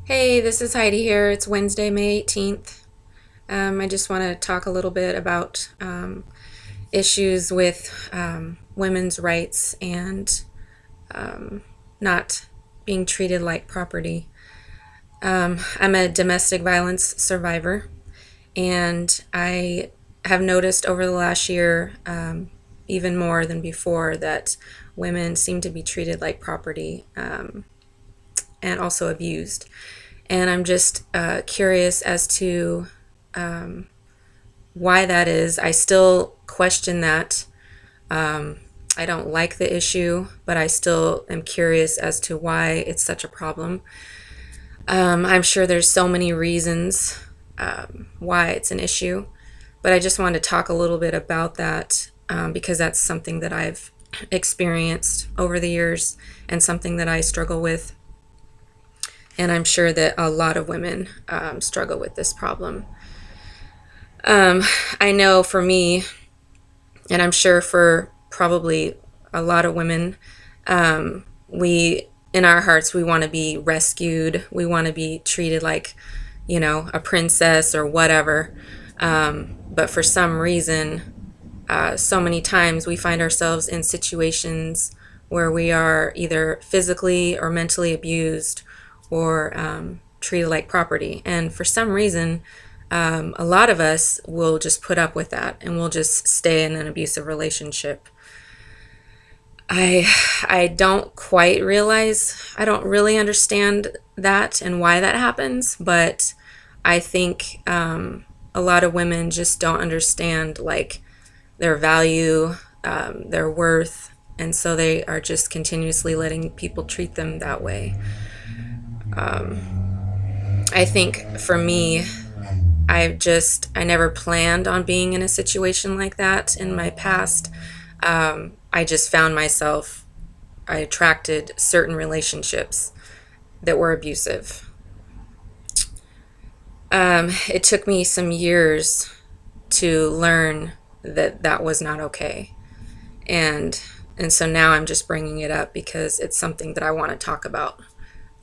Hey, this is Heidi here. It's Wednesday, May 18th. I just want to talk a little bit about issues with women's rights and not being treated like property. I'm a domestic violence survivor, and I have noticed over the last year, even more than before, that women seem to be treated like property and also abused. And I'm just curious as to why that is. I still question that. I don't like the issue, but I still am curious as to why it's such a problem. I'm sure there's so many reasons why it's an issue, but I just wanted to talk a little bit about that because that's something that I've experienced over the years and something that I struggle with. And I'm sure that a lot of women struggle with this problem. I know for me, and I'm sure for probably a lot of women, we, in our hearts, we want to be rescued. We want to be treated like, a princess or whatever. But for some reason, so many times we find ourselves in situations where we are either physically or mentally abused or treated like property. And for some reason, a lot of us will just put up with that and we'll just stay in an abusive relationship. I don't quite realize, I don't really understand that and why that happens, but I think a lot of women just don't understand like their value, their worth, and so they are just continuously letting people treat them that way. I think for me, I never planned on being in a situation like that in my past. I just found myself, I attracted certain relationships that were abusive. It took me some years to learn that that was not okay. And and so now I'm just bringing it up because it's something that I want to talk about.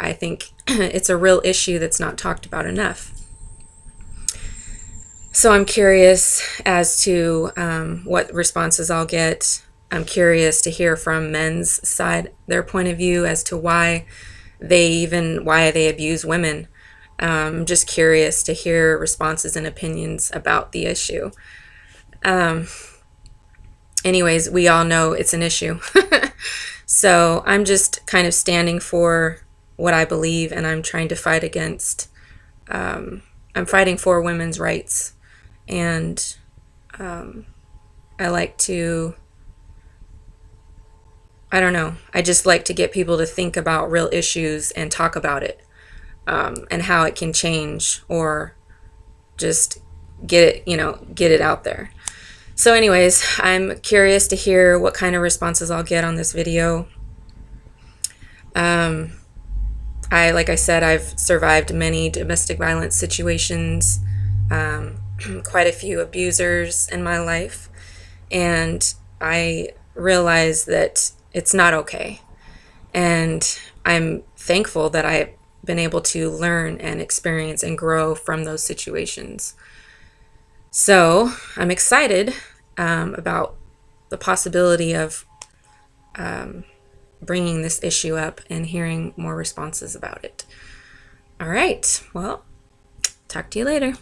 I think it's a real issue that's not talked about enough. So I'm curious as to what responses I'll get. I'm curious to hear from men's side, their point of view as to why they abuse women. I'm just curious to hear responses and opinions about the issue. Anyways, we all know it's an issue. So I'm just kind of standing for what I believe, and I'm trying to fight against. I'm fighting for women's rights, and I like to. I don't know. I just like to get people to think about real issues and talk about it, and how it can change, or just get it out there. So anyways, I'm curious to hear what kind of responses I'll get on this video. Like I said, I've survived many domestic violence situations, quite a few abusers in my life, and I realize that it's not okay. And I'm thankful that I've been able to learn and experience and grow from those situations. So I'm excited about the possibility of bringing this issue up and hearing more responses about it. All right, well, talk to you later.